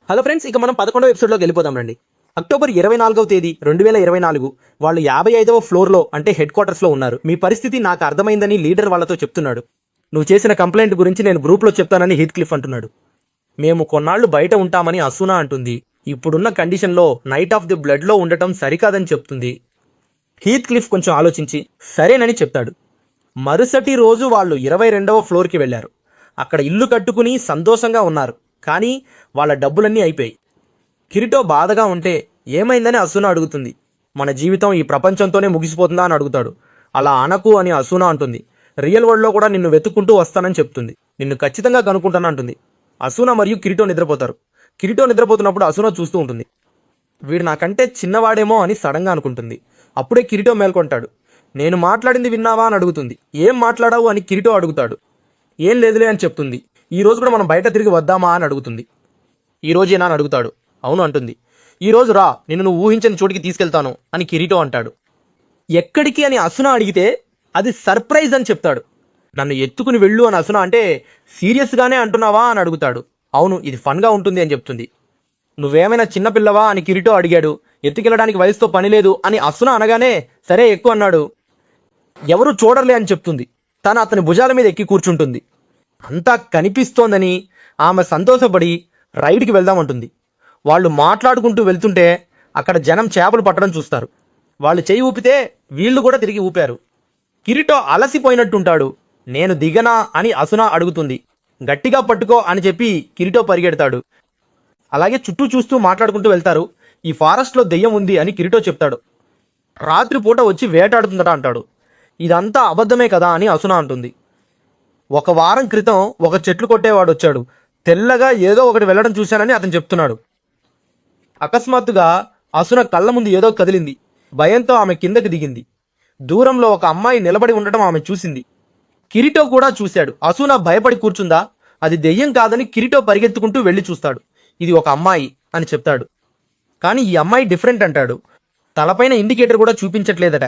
Hello friends, ఇక మనం 11వ ఎపిసోడ్లోకి వెళ్ళిపోదాం రండి. అక్టోబర్ 24వ తేదీ 2024 వాళ్ళు 55వ ఫ్లోర్లో అంటే హెడ్ క్వార్టర్స్లో ఉన్నారు. మీ పరిస్థితి నాకు అర్థమైందని లీడర్ వాళ్ళతో చెప్తున్నాడు. నువ్వు చేసిన కంప్లైంట్ గురించి నేను గ్రూప్లో చెప్తానని హీత్ క్లిఫ్ అంటున్నాడు. మేము కొన్నాళ్ళు బయట ఉంటామని అసూనా అంటుంది. ఇప్పుడున్న కండిషన్లో నైట్ ఆఫ్ ది బ్లడ్లో ఉండటం సరికాదని చెప్తుంది. హీత్ క్లిఫ్ కొంచెం ఆలోచించి సరేనని చెప్తాడు. మరుసటి రోజు వాళ్ళు 22వ ఫ్లోర్కి వెళ్ళారు. అక్కడ ఇల్లు కట్టుకుని సంతోషంగా ఉన్నారు. కానీ వాళ్ళ డబ్బులన్నీ అయిపోయాయి. కిరీటో బాధగా ఉంటే ఏమైందని అసూనా అడుగుతుంది. మన జీవితం ఈ ప్రపంచంతోనే ముగిసిపోతుందా అని అడుగుతాడు. అలా అనకు అని అసూనా అంటుంది. రియల్ వరల్డ్లో కూడా నిన్ను వెతుక్కుంటూ వస్తానని చెప్తుంది. నిన్ను ఖచ్చితంగా కనుక్కుంటాను అంటుంది. అసూనా మరియు కిరీటో నిద్రపోతారు. కిరీటో నిద్రపోతున్నప్పుడు అసూనా చూస్తూ ఉంటుంది. వీడు నాకంటే చిన్నవాడేమో అని సడన్గా అనుకుంటుంది. అప్పుడే కిరీటో మేల్కొంటాడు. నేను మాట్లాడింది విన్నావా అని అడుగుతుంది. ఏం మాట్లాడావు అని కిరీటో అడుగుతాడు. ఏం లేదులే అని చెప్తుంది. ఈ రోజు కూడా మనం బయట తిరిగి వద్దామా అని అడుగుతుంది. ఈ రోజేనా అని అడుగుతాడు. అవును అంటుంది. ఈ రోజు రా, నిన్ను నువ్వు ఊహించని చోటికి తీసుకెళ్తాను అని కిరీటో అంటాడు. ఎక్కడికి అని అసునా అడిగితే అది సర్ప్రైజ్ అని చెప్తాడు. నన్ను ఎత్తుకుని వెళ్ళు అని అసునా అంటే సీరియస్గానే అంటున్నావా అని అడుగుతాడు. అవును, ఇది ఫన్గా ఉంటుంది అని చెప్తుంది. నువ్వేమైనా చిన్నపిల్లవా అని కిరీటో అడిగాడు. ఎత్తుకెళ్ళడానికి వయసుతో పని లేదు అని అసునా అనగానే సరే ఎక్కువ అన్నాడు. ఎవరు చూడర్లే అని చెప్తుంది. తను అతని భుజాల మీద ఎక్కి కూర్చుంటుంది. అంతా కనిపిస్తోందని ఆమె సంతోషపడి రైడ్కి వెళ్దామంటుంది. వాళ్ళు మాట్లాడుకుంటూ వెళ్తుంటే అక్కడ జనం చేపలు పట్టడం చూస్తారు. వాళ్ళు చెయ్యి ఊపితే వీళ్ళు కూడా తిరిగి ఊపారు. కిరీటో అలసిపోయినట్టుంటాడు. నేను దిగనా అని అసునా అడుగుతుంది. గట్టిగా పట్టుకో అని చెప్పి కిరీటో పరిగెడతాడు. అలాగే చుట్టూ చూస్తూ మాట్లాడుకుంటూ వెళ్తారు. ఈ ఫారెస్ట్లో దెయ్యం ఉంది అని కిరీటో చెప్తాడు. రాత్రిపూట వచ్చి వేటాడుతుందట అంటాడు. ఇదంతా అబద్ధమే కదా అని అసునా అంటుంది. 1 వారం క్రితం ఒక చెట్లు కొట్టేవాడు వచ్చాడు. తెల్లగా ఏదో ఒకటి వెళ్ళడం చూశానని అతను చెప్తున్నాడు. అకస్మాత్తుగా అసున కళ్ళ ముందు ఏదో కదిలింది. భయంతో ఆమె కిందకి దిగింది. దూరంలో ఒక అమ్మాయి నిలబడి ఉండటం ఆమె చూసింది. కిరీటో కూడా చూశాడు. అసున భయపడి కూర్చుందా? అది దెయ్యం కాదని కిరీటో పరిగెత్తుకుంటూ వెళ్ళి చూస్తాడు. ఇది ఒక అమ్మాయి అని చెప్తాడు. కానీ ఈ అమ్మాయి డిఫరెంట్ అంటాడు. తలపైన ఇండికేటర్ కూడా చూపించట్లేదట.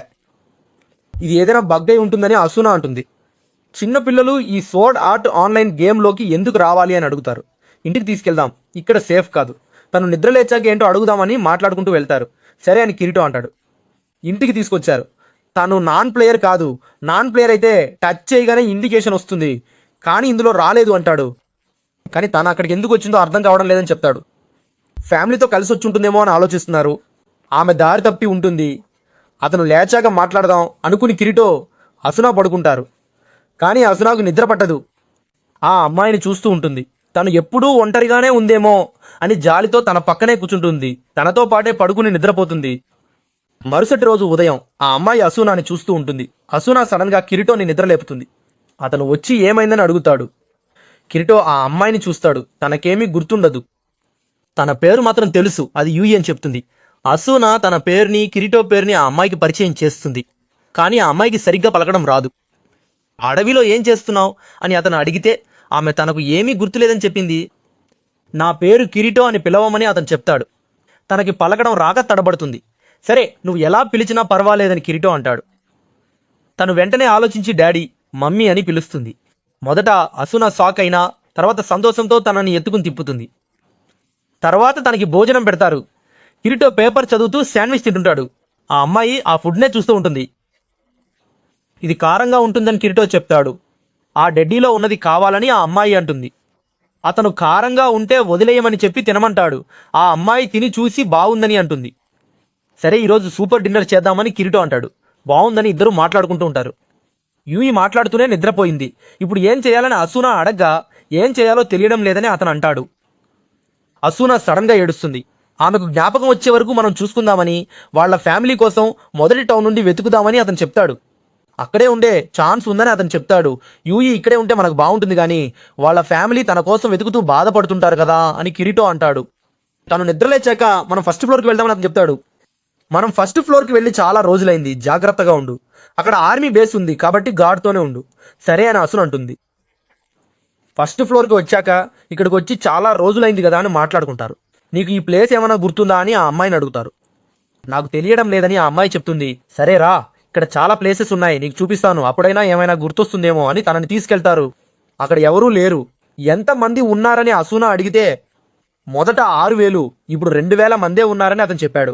ఇది ఏదైనా బగ్ అయి ఉంటుందని అసునా అంటుంది. చిన్నపిల్లలు ఈ సోర్డ్ ఆర్ట్ ఆన్లైన్ గేమ్లోకి ఎందుకు రావాలి అని అడుగుతారు. ఇంటికి తీసుకెళ్దాం, ఇక్కడ సేఫ్ కాదు. తను నిద్ర లేచాక ఏంటో అడుగుదామని మాట్లాడుకుంటూ వెళ్తారు. సరే అని కిరీటో అంటాడు. ఇంటికి తీసుకొచ్చారు. తను నాన్ ప్లేయర్ కాదు. నాన్ ప్లేయర్ అయితే టచ్ చేయగానే ఇండికేషన్ వస్తుంది, కానీ ఇందులో రాలేదు అంటాడు. కానీ తను అక్కడికి ఎందుకు వచ్చిందో అర్థం కావడం లేదని చెప్తాడు. ఫ్యామిలీతో కలిసి వచ్చి ఉంటుందేమో అని ఆలోచిస్తున్నారు. ఆమె దారి తప్పి ఉంటుంది. అతను లేచాక మాట్లాడదాం అనుకుని కిరీటో అసునా పడుకుంటారు. కానీ అసునాకు నిద్ర పట్టదు. ఆ అమ్మాయిని చూస్తూ ఉంటుంది. తను ఎప్పుడూ ఒంటరిగానే ఉందేమో అని జాలితో తన పక్కనే కూర్చుంటుంది. తనతో పాటే పడుకుని నిద్రపోతుంది. మరుసటి రోజు ఉదయం ఆ అమ్మాయి అసునాని చూస్తూ ఉంటుంది. అసునా సడన్గా కిరీటోని నిద్రలేపుతుంది. అతను వచ్చి ఏమైందని అడుగుతాడు. కిరీటో ఆ అమ్మాయిని చూస్తాడు. తనకేమీ గుర్తుండదు. తన పేరు మాత్రం తెలుసు, అది యూయి అని చెప్తుంది. అసునా తన పేరుని కిరీటో పేరుని ఆ అమ్మాయికి పరిచయం చేస్తుంది. కానీ ఆ అమ్మాయికి సరిగ్గా పలకడం రాదు. అడవిలో ఏం చేస్తున్నావు అని అతను అడిగితే ఆమె తనకు ఏమీ గుర్తులేదని చెప్పింది. నా పేరు కిరీటో అని పిలవమని అతను చెప్తాడు. తనకి పలకడం రాక తడబడుతుంది. సరే, నువ్వు ఎలా పిలిచినా పర్వాలేదని కిరీటో అంటాడు. తను వెంటనే ఆలోచించి డాడీ, మమ్మీ అని పిలుస్తుంది. మొదట అసునా షాక్ అయినా తర్వాత సంతోషంతో తనని ఎత్తుకుని తిప్పుతుంది. తర్వాత తనకి భోజనం పెడతారు. కిరీటో పేపర్ చదువుతూ శాండ్విచ్ తింటుంటాడు. ఆ అమ్మాయి ఆ ఫుడ్నే చూస్తూ ఉంటుంది. ఇది కారంగా ఉంటుందని కిరీటో చెప్తాడు. ఆ డెడ్డీలో ఉన్నది కావాలని ఆ అమ్మాయి అంటుంది. అతను కారంగా ఉంటే వదిలేయమని చెప్పి తినమంటాడు. ఆ అమ్మాయి తిని చూసి బాగుందని అంటుంది. సరే, ఈరోజు సూపర్ డిన్నర్ చేద్దామని కిరీటో అంటాడు. బాగుందని ఇద్దరు మాట్లాడుకుంటూ ఉంటారు. యూయి మాట్లాడుతూనే నిద్రపోయింది. ఇప్పుడు ఏం చేయాలని అసునా అడగ్గా ఏం చేయాలో తెలియడం లేదని అతను అంటాడు. అసునా సడన్గా ఏడుస్తుంది. ఆమెకు జ్ఞాపకం వచ్చే వరకు మనం చూసుకుందామని, వాళ్ళ ఫ్యామిలీ కోసం మొదటి టౌన్ నుండి వెతుకుదామని అతను చెప్తాడు. అక్కడే ఉండే ఛాన్స్ ఉందని అతను చెప్తాడు. యూయి ఇక్కడే ఉంటే మనకు బాగుంటుంది, కానీ వాళ్ళ ఫ్యామిలీ తన కోసం వెతుకుతూ బాధపడుతుంటారు కదా అని కిరీటో అంటాడు. తను నిద్రలేచాక మనం ఫస్ట్ ఫ్లోర్కి వెళ్దామని అతను చెప్తాడు. మనం ఫస్ట్ ఫ్లోర్కి వెళ్ళి చాలా రోజులైంది, జాగ్రత్తగా ఉండు. అక్కడ ఆర్మీ బేస్ ఉంది కాబట్టి గార్డ్తోనే ఉండు. సరే అని అసున అంటుంది. ఫస్ట్ ఫ్లోర్కి వచ్చాక ఇక్కడికి వచ్చి చాలా రోజులైంది కదా అని మాట్లాడుకుంటారు. నీకు ఈ ప్లేస్ ఏమైనా గుర్తుందా అని ఆ అమ్మాయిని అడుగుతారు. నాకు తెలియడం లేదని ఆ అమ్మాయి చెప్తుంది. సరే రా, ఇక్కడ చాలా ప్లేసెస్ ఉన్నాయి, నీకు చూపిస్తాను, అప్పుడైనా ఏమైనా గుర్తొస్తుందేమో అని తనని తీసుకెళ్తారు. అక్కడ ఎవరూ లేరు. ఎంతమంది ఉన్నారని అసునా అడిగితే మొదట 6,000 ఇప్పుడు 2,000 మందే ఉన్నారని అతను చెప్పాడు.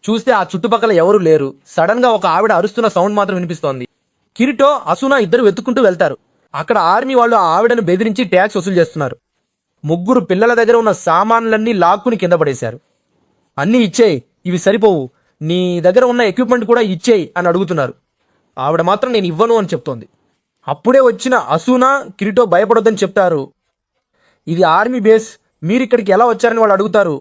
చూస్తే ఆ చుట్టుపక్కల ఎవరూ లేరు. సడన్ గా ఒక ఆవిడ అరుస్తున్న సౌండ్ మాత్రం వినిపిస్తోంది. కిరీటో అసునా ఇద్దరు వెతుక్కుంటూ వెళ్తారు. అక్కడ ఆర్మీ వాళ్ళు ఆ ఆవిడను బెదిరించి ట్యాక్స్ వసూలు చేస్తున్నారు. ముగ్గురు పిల్లల దగ్గర ఉన్న సామాన్లన్నీ లాక్కుని కింద పడేశారు. అన్నీ ఇచ్చేయి, ఇవి సరిపోవు, నీ దగ్గర ఉన్న ఎక్విప్మెంట్ కూడా ఇచ్చేయి అని అడుగుతున్నారు. ఆవిడ మాత్రం నేను ఇవ్వను అని చెప్తోంది. అప్పుడే వచ్చిన అసునా కిరీటో భయపడొద్దని చెప్తారు. ఇది ఆర్మీ బేస్, మీరు ఇక్కడికి ఎలా వచ్చారని వాళ్ళు అడుగుతారు.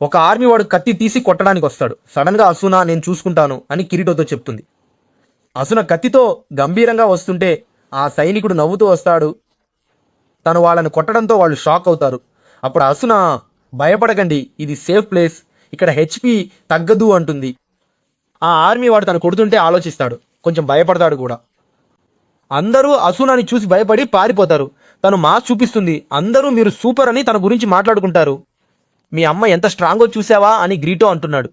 ఒక ఆర్మీ వాడు కత్తి తీసి కొట్టడానికి వస్తాడు. సడన్ గా అసునా నేను చూసుకుంటాను అని కిరీటోతో చెప్తుంది. అసున కత్తితో గంభీరంగా వస్తుంటే ఆ సైనికుడు నవ్వుతూ వస్తాడు. తను వాళ్ళని కొట్టడంతో వాళ్ళు షాక్ అవుతారు. అప్పుడు అసున భయపడకండి, ఇది సేఫ్ ప్లేస్, ఇక్కడ హెచ్పి తగ్గదు అంటుంది. ఆ ఆర్మీ వాడు తను కొడుతుంటే ఆలోచిస్తాడు, కొంచెం భయపడతాడు కూడా. అందరూ అసునాని చూసి భయపడి పారిపోతారు. తను మాస్ చూపిస్తుంది. అందరూ మీరు సూపర్ అని తన గురించి మాట్లాడుకుంటారు. మీ అమ్మ ఎంత స్ట్రాంగో చూసావా అని గ్రీటో అంటున్నాడు.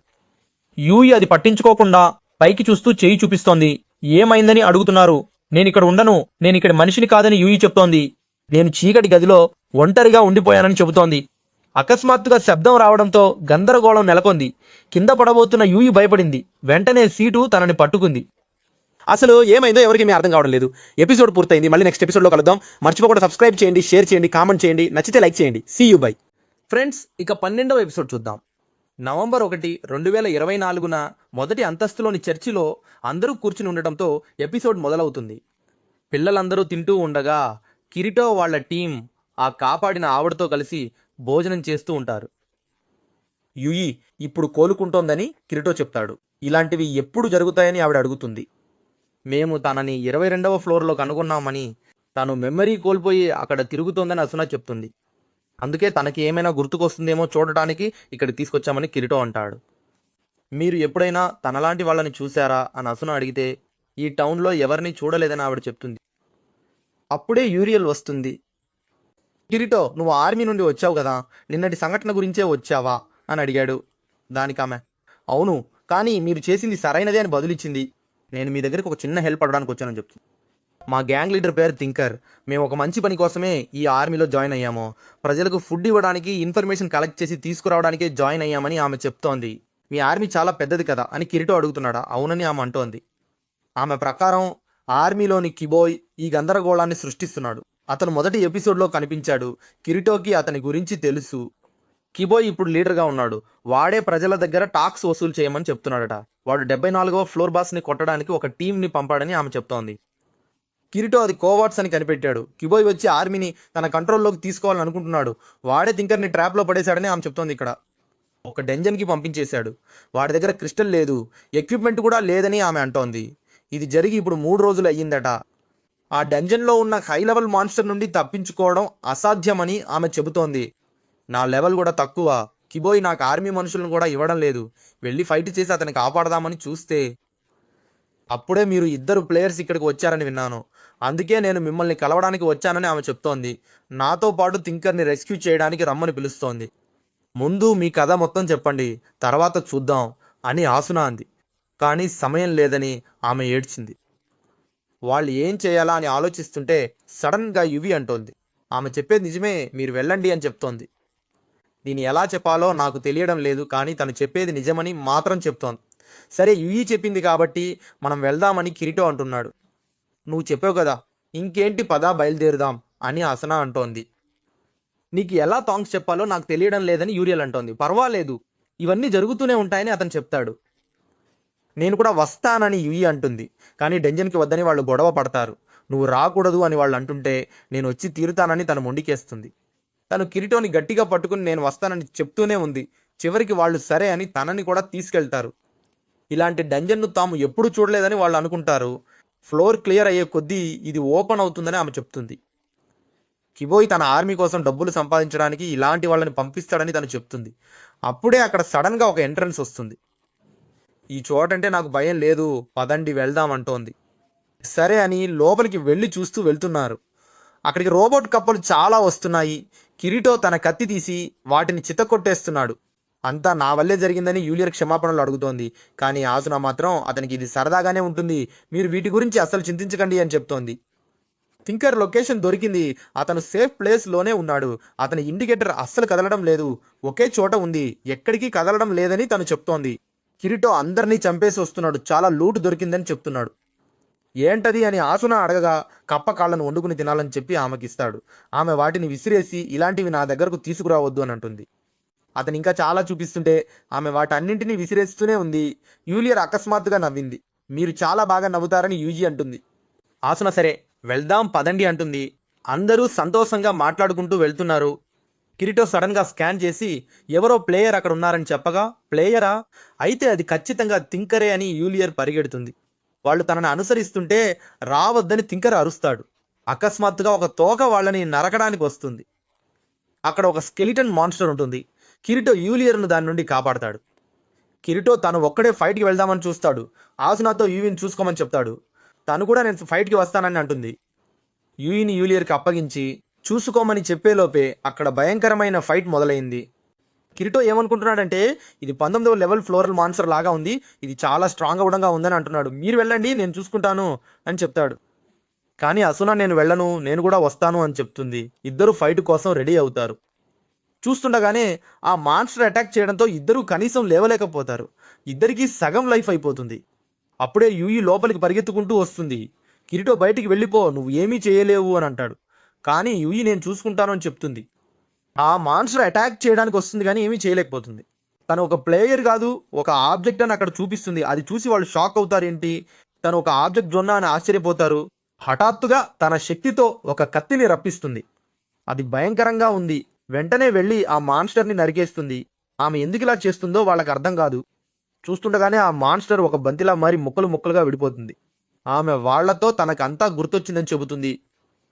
యూయి అది పట్టించుకోకుండా పైకి చూస్తూ చేయి చూపిస్తోంది. ఏమైందని అడుగుతున్నారు. నేను ఇక్కడ ఉండను, నేను ఇక్కడ మనిషిని కాదని యూయి చెప్తోంది. నేను చీకటి గదిలో ఒంటరిగా ఉండిపోయానని చెబుతోంది. అకస్మాత్తుగా శబ్దం రావడంతో గందరగోళం నెలకొంది. కింద పడబోతున్న యూయి భయపడింది. వెంటనే సీటు తనని పట్టుకుంది. అసలు ఏమైందో ఎవరికి మీ అర్థం కావడం లేదు. ఎపిసోడ్ పూర్తయింది. మళ్ళీ నెక్స్ట్ ఎపిసోడ్లో కలుద్దాం. మర్చిపోకుండా సబ్స్క్రైబ్ చేయండి, షేర్ చేయండి, కామెంట్ చేయండి, నచ్చితే లైక్ చేయండి. See you by. ఫ్రెండ్స్, ఇక 12వ ఎపిసోడ్ చూద్దాం. నవంబర్ 1, 2024న మొదటి అంతస్తులోని చర్చిలో అందరూ కూర్చుని ఉండటంతో ఎపిసోడ్ మొదలవుతుంది. పిల్లలందరూ తింటూ ఉండగా కిరీటో వాళ్ళ టీం ఆ కాపాడిన ఆవిడతో కలిసి భోజనం చేస్తూ ఉంటారు. యుయి ఇప్పుడు కోలుకుంటోందని కిరీటో చెప్తాడు. ఇలాంటివి ఎప్పుడు జరుగుతాయని ఆవిడ అడుగుతుంది. మేము తనని 22వ ఫ్లోర్లో కనుగొన్నామని, తను మెమరీ కోల్పోయి అక్కడ తిరుగుతోందని అసునా చెప్తుంది. అందుకే తనకి ఏమైనా గుర్తుకొస్తుందేమో చూడటానికి ఇక్కడికి తీసుకొచ్చామని కిరీటో అంటాడు. మీరు ఎప్పుడైనా తనలాంటి వాళ్ళని చూశారా అని అసునా అడిగితే, ఈ టౌన్లో ఎవరిని చూడలేదని ఆవిడ చెప్తుంది. అప్పుడే యూరియల్ వస్తుంది. కిరీటో, నువ్వు ఆర్మీ నుండి వచ్చావు కదా, నిన్నటి సంఘటన గురించే వచ్చావా అని అడిగాడు. దానికి ఆమె, అవును, కానీ మీరు చేసింది సరైనదే అని బదులిచ్చింది. నేను మీ దగ్గరికి ఒక చిన్న హెల్ప్ అడగడానికి వచ్చానని చెప్తుంది. మా గ్యాంగ్ లీడర్ పేరు థింకర్. మేము ఒక మంచి పని కోసమే ఈ ఆర్మీలో జాయిన్ అయ్యాము. ప్రజలకు ఫుడ్ ఇవ్వడానికి, ఇన్ఫర్మేషన్ కలెక్ట్ చేసి తీసుకురావడానికే జాయిన్ అయ్యామని ఆమె చెప్తోంది. మీ ఆర్మీ చాలా పెద్దది కదా అని కిరీటో అడుగుతున్నాడా. అవునని ఆమె అంటోంది. ఆమె ప్రకారం ఆర్మీలోని కిబోయ్ ఈ గందరగోళాన్ని సృష్టిస్తున్నాడు. అతను మొదటి ఎపిసోడ్లో కనిపించాడు. కిరీటోకి అతని గురించి తెలుసు. కిబోయ్ ఇప్పుడు లీడర్గా ఉన్నాడు. వాడే ప్రజల దగ్గర టాక్స్ వసూలు చేయమని చెప్తున్నాడట. వాడు 74వ ఫ్లోర్ బాస్ని కొట్టడానికి ఒక టీంని పంపాడని ఆమె చెప్తోంది. కిరీటో అది కోవాట్స్ అని కనిపెట్టాడు. కిబోయ్ వచ్చి ఆర్మీని తన కంట్రోల్లోకి తీసుకోవాలని అనుకుంటున్నాడు. వాడే థింకర్ని ట్రాప్లో పడేశాడని ఆమె చెప్తోంది. ఇక్కడ ఒక డెంజన్కి పంపించేశాడు. వాడి దగ్గర క్రిస్టల్ లేదు, ఎక్విప్మెంట్ కూడా లేదని ఆమె అంటోంది. ఇది జరిగి ఇప్పుడు 3 రోజులు అయ్యిందట. ఆ డెంజన్లో ఉన్న హై లెవెల్ మాన్స్టర్ నుండి తప్పించుకోవడం అసాధ్యమని ఆమె చెబుతోంది. నా లెవెల్ కూడా తక్కువ. కిబోయ్ నాకు ఆర్మీ మనుషులను కూడా ఇవ్వడం లేదు. వెళ్ళి ఫైట్ చేసి అతన్ని కాపాడదామని చూస్తే అప్పుడే మీరు 2 ప్లేయర్స్ ఇక్కడికి వచ్చారని విన్నాను. అందుకే నేను మిమ్మల్ని కలవడానికి వచ్చానని ఆమె చెప్తోంది. నాతో పాటు థింకర్ని రెస్క్యూ చేయడానికి రమ్మని పిలుస్తోంది. ముందు మీ కథ మొత్తం చెప్పండి, తర్వాత చూద్దాం అని ఆసునా అంది. కానీ సమయం లేదని ఆమె ఏడ్చింది. వాళ్ళు ఏం చేయాలా అని ఆలోచిస్తుంటే సడన్గా యువి అంటోంది. ఆమె చెప్పేది నిజమే, మీరు వెళ్ళండి అని చెప్తోంది. దీన్ని ఎలా చెప్పాలో నాకు తెలియడం లేదు, కానీ తను చెప్పేది నిజమని మాత్రం చెప్తోంది. సరే, యుయి చెప్పింది కాబట్టి మనం వెళ్దామని కిరీటో అంటున్నాడు. నువ్వు చెప్పావు కదా, ఇంకేంటి పదా బయలుదేరుదాం అని అసనా అంటోంది. నీకు ఎలా థాంక్స్ చెప్పాలో నాకు తెలియడం లేదని యూరియల్ అంటోంది. పర్వాలేదు, ఇవన్నీ జరుగుతూనే ఉంటాయని అతను చెప్తాడు. నేను కూడా వస్తానని యుయి అంటుంది. కానీ డెంజన్కి వద్దని వాళ్ళు గొడవ పడతారు. నువ్వు రాకూడదు అని వాళ్ళు అంటుంటే నేను వచ్చి తీరుతానని తను మొండికేస్తుంది. తను కిరీటోని గట్టిగా పట్టుకుని నేను వస్తానని చెప్తూనే ఉంది. చివరికి వాళ్ళు సరే అని తనని కూడా తీసుకెళ్తారు. ఇలాంటి డెంజన్ను తాము ఎప్పుడు చూడలేదని వాళ్ళు అనుకుంటారు. ఫ్లోర్ క్లియర్ అయ్యే కొద్దీ ఇది ఓపెన్ అవుతుందని ఆమె చెప్తుంది. కిబోయ్ తన ఆర్మీ కోసం డబ్బులు సంపాదించడానికి ఇలాంటి వాళ్ళని పంపిస్తాడని తను చెప్తుంది. అప్పుడే అక్కడ సడన్గా ఒక ఎంట్రన్స్ వస్తుంది. ఈ చోటంటే నాకు భయం లేదు, పదండి వెళ్దాం అంటోంది. సరే అని లోపలికి వెళ్ళి చూస్తూ వెళ్తున్నారు. అక్కడికి రోబోట్ కప్పలు చాలా వస్తున్నాయి. కిరీటో తన కత్తి తీసి వాటిని చితకొట్టేస్తున్నాడు. అంతా నా వల్లే జరిగిందని యూలియర్ క్షమాపణలు అడుగుతోంది. కానీ ఆసునా మాత్రం అతనికి ఇది సరదాగానే ఉంటుంది, మీరు వీటి గురించి అస్సలు చింతించకండి అని చెప్తోంది. థింకర్ లొకేషన్ దొరికింది. అతను సేఫ్ ప్లేస్ లోనే ఉన్నాడు. అతని ఇండికేటర్ అస్సలు కదలడం లేదు. ఒకే చోట ఉంది. ఎక్కడికి కదలడం లేదని తను చెప్తోంది. కిరీటో అందరినీ చంపేసి వస్తున్నాడు. చాలా లూట్ దొరికిందని చెప్తున్నాడు. ఏంటది అని ఆసున అడగగా కప్ప కాళ్ళను వండుకుని తినాలని చెప్పి ఆమెకిస్తాడు. ఆమె వాటిని విసిరేసి ఇలాంటివి నా దగ్గరకు తీసుకురావద్దు అని అంటుంది. అతను ఇంకా చాలా చూపిస్తుంటే ఆమె వాటన్నింటినీ విసిరేస్తూనే ఉంది. యూలియర్ అకస్మాత్తుగా నవ్వింది. మీరు చాలా బాగా నవ్వుతారని యూజీ అంటుంది. ఆసున సరే వెళ్దాం పదండి అంటుంది. అందరూ సంతోషంగా మాట్లాడుకుంటూ వెళ్తున్నారు. కిరీటో సడన్ గా స్కాన్ చేసి ఎవరో ప్లేయర్ అక్కడ ఉన్నారని చెప్పగా ప్లేయరా అయితే అది ఖచ్చితంగా థింకరే అని యూలియర్ పరిగెడుతుంది. వాళ్ళు తనని అనుసరిస్తుంటే రావద్దని థింకర్ అరుస్తాడు. అకస్మాత్తుగా ఒక తోక వాళ్ళని నరకడానికి వస్తుంది. అక్కడ ఒక స్కెలిటన్ మాన్స్టర్ ఉంటుంది. కిరీటో యూలియర్ను దాని నుండి కాపాడతాడు. కిరీటో తను ఒక్కడే ఫైట్కి వెళ్దామని చూస్తాడు. ఆసునాతో యూయిని చూసుకోమని చెప్తాడు. తను కూడా నేను ఫైట్కి వస్తానని అంటుంది. యూయిని యూలియర్కి అప్పగించి చూసుకోమని చెప్పేలోపే అక్కడ భయంకరమైన ఫైట్ మొదలైంది. కిరీటో ఏమనుకుంటున్నాడంటే ఇది 19వ లెవెల్ ఫ్లోరల్ మాన్స్టర్ లాగా ఉంది. ఇది చాలా స్ట్రాంగ్ అవడంగా ఉందని అంటున్నాడు. మీరు వెళ్ళండి నేను చూసుకుంటాను అని చెప్తాడు. కానీ అసునా నేను వెళ్ళను, నేను కూడా వస్తాను అని చెప్తుంది. ఇద్దరు ఫైట్ కోసం రెడీ అవుతారు. చూస్తుండగానే ఆ మాన్స్టర్ అటాక్ చేయడంతో ఇద్దరు కనీసం లేవలేకపోతారు. ఇద్దరికీ సగం లైఫ్ అయిపోతుంది. అప్పుడే యూయి లోపలికి పరిగెత్తుకుంటూ వస్తుంది. కిరీటో బయటికి వెళ్ళిపో, నువ్వు ఏమీ చేయలేవు అని అంటాడు. కానీ యూయి నేను చూసుకుంటాను అని చెప్తుంది. ఆ మాన్స్టర్ అటాక్ చేయడానికి వస్తుంది కానీ ఏమీ చేయలేకపోతుంది. తను ఒక ప్లేయర్ కాదు, ఒక ఆబ్జెక్ట్ అని అక్కడ చూపిస్తుంది. అది చూసి వాళ్ళు షాక్ అవుతారు. ఏంటి తను ఒక ఆబ్జెక్ట్ జొన్నా అని ఆశ్చర్యపోతారు. హఠాత్తుగా తన శక్తితో ఒక కత్తిని రప్పిస్తుంది. అది భయంకరంగా ఉంది. వెంటనే వెళ్ళి ఆ మాన్స్టర్ని నరికేస్తుంది. ఆమె ఎందుకు ఇలా చేస్తుందో వాళ్ళకి అర్థం కాదు. చూస్తుండగానే ఆ మాన్స్టర్ ఒక బంతిలా మారి ముక్కలు ముక్కలుగా విడిపోతుంది. ఆమె వాళ్లతో తనకంతా గుర్తొచ్చిందని చెబుతుంది.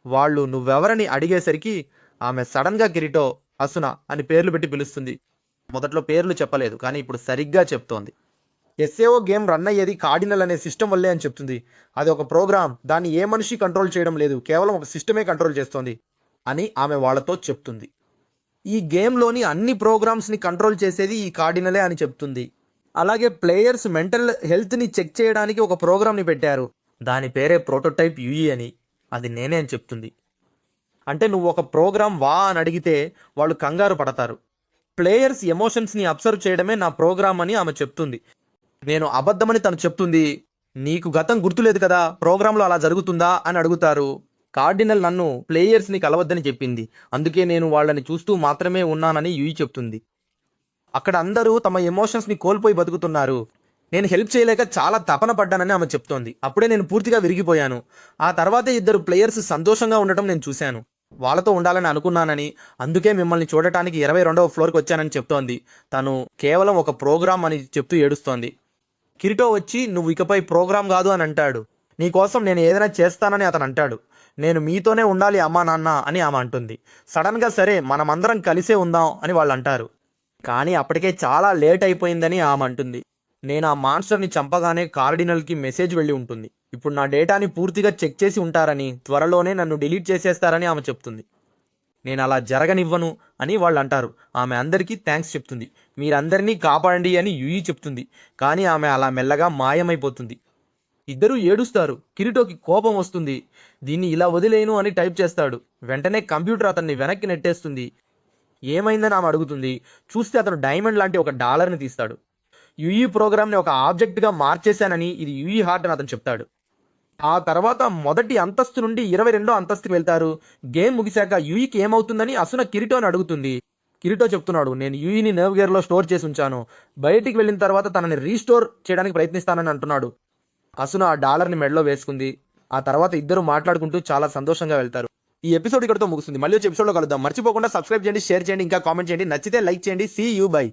వాళ్ళు నువ్వెవరని అడిగేసరికి ఆమె సడన్ గా కిరీటో, అసున అని పేర్లు పెట్టి పిలుస్తుంది. మొదట్లో పేర్లు చెప్పలేదు కానీ ఇప్పుడు సరిగ్గా చెప్తోంది. ఎస్ఏఓ గేమ్ రన్ అయ్యేది కార్డినల్ అనే సిస్టమ్ వల్లే అని చెప్తుంది. అది ఒక ప్రోగ్రామ్, దాన్ని ఏ మనిషి కంట్రోల్ చేయడం లేదు, కేవలం ఒక సిస్టమే కంట్రోల్ చేస్తోంది అని ఆమె వాళ్లతో చెప్తుంది. ఈ గేమ్లోని అన్ని ప్రోగ్రామ్స్ని కంట్రోల్ చేసేది ఈ కార్డినలే అని చెప్తుంది. అలాగే ప్లేయర్స్ మెంటల్ హెల్త్ని చెక్ చేయడానికి ఒక ప్రోగ్రామ్ని పెట్టారు. దాని పేరే ప్రోటోటైప్ యూఈ అని. అది నేనే అని చెప్తుంది. అంటే నువ్వు ఒక ప్రోగ్రామ్ వా అని అడిగితే వాళ్ళు కంగారు పడతారు. ప్లేయర్స్ ఎమోషన్స్ని అబ్జర్వ్ చేయడమే నా ప్రోగ్రామ్ అని ఆమె చెప్తుంది. నేను అబద్ధమని తను చెప్తుంది. నీకు గతం గుర్తులేదు కదా, ప్రోగ్రాంలో అలా జరుగుతుందా అని అడుగుతారు. కార్డినల్ నన్ను ప్లేయర్స్ని కలవద్దని చెప్పింది, అందుకే నేను వాళ్ళని చూస్తూ మాత్రమే ఉన్నానని యూయి చెప్తుంది. అక్కడ అందరూ తమ ఎమోషన్స్ని కోల్పోయి బతుకుతున్నారు. నేను హెల్ప్ చేయలేక చాలా తపన పడ్డానని ఆమె చెప్తోంది. అప్పుడే నేను పూర్తిగా విరిగిపోయాను. ఆ తర్వాతే ఇద్దరు ప్లేయర్స్ సంతోషంగా ఉండటం నేను చూశాను. వాళ్ళతో ఉండాలని అనుకున్నానని, అందుకే మిమ్మల్ని చూడటానికి 22వ ఫ్లోర్కి వచ్చానని చెప్తోంది. తను కేవలం ఒక ప్రోగ్రామ్ అని చెప్తూ ఏడుస్తోంది. కిరీటో వచ్చి నువ్వు ఇకపై ప్రోగ్రామ్ కాదు అని అంటాడు. నీకోసం నేను ఏదైనా చేస్తానని అతను అంటాడు. నేను మీతోనే ఉండాలి అమ్మా నాన్న అని ఆమె అంటుంది. సడన్గా సరే మనమందరం కలిసే ఉందాం అని వాళ్ళు అంటారు. కానీ అప్పటికే చాలా లేట్ అయిపోయిందని ఆమె అంటుంది. నేను ఆ మాన్స్టర్ని చంపగానే కార్డినల్కి మెసేజ్ వెళ్ళి ఉంటుంది. ఇప్పుడు నా డేటాని పూర్తిగా చెక్ చేసి ఉంటారని, త్వరలోనే నన్ను డిలీట్ చేసేస్తారని ఆమె చెప్తుంది. నేను అలా జరగనివ్వను అని వాళ్ళు అంటారు. ఆమె అందరికీ థ్యాంక్స్ చెప్తుంది. మీరందరినీ కాపాడండి అని యూయి చెప్తుంది. కానీ ఆమె అలా మెల్లగా మాయమైపోతుంది. ఇద్దరూ ఏడుస్తారు. కిరీటోకి కోపం వస్తుంది. దీన్ని ఇలా వదిలేను అని టైప్ చేస్తాడు. వెంటనే కంప్యూటర్ అతన్ని వెనక్కి నెట్టేస్తుంది. ఏమైందని ఆమె అడుగుతుంది. చూస్తే అతను డైమండ్ లాంటి ఒక డాలర్ని తీస్తాడు. యూఈ ప్రోగ్రామ్ని ఒక ఆబ్జెక్ట్గా మార్చేశానని, ఇది యూఈ హార్ట్ అని అతను చెప్తాడు. ఆ తర్వాత మొదటి అంతస్తు నుండి 22వ అంతస్తుకి వెళ్తారు. గేమ్ ముగిశాక యూఈకి ఏమవుతుందని అసున కిరీటోని అడుగుతుంది. కిరీటో చెప్తున్నాడు, నేను యూఈని నర్వ్ గేర్లో స్టోర్ చేసి ఉంచాను. బయటికి వెళ్ళిన తర్వాత తనని రీస్టోర్ చేయడానికి ప్రయత్నిస్తానని అంటున్నాడు. అసున ఆ డాలర్ని మెడలో వేసుకుంది. ఆ తర్వాత ఇద్దరు మాట్లాడుకుంటూ చాలా సంతోషంగా వెళ్తారు. ఈ ఎపిసోడ్ ఇక్కడితో ముగుస్తుంది. మళ్ళీ వచ్చే ఎపిసోడ్లో కలుద్దాం. మర్చిపోకుండా సబ్స్క్రైబ్ చేయండి, షేర్ చేయండి, ఇంకా కామెంట్ చేయండి. నచ్చితే లైక్ చేయండి. See you by.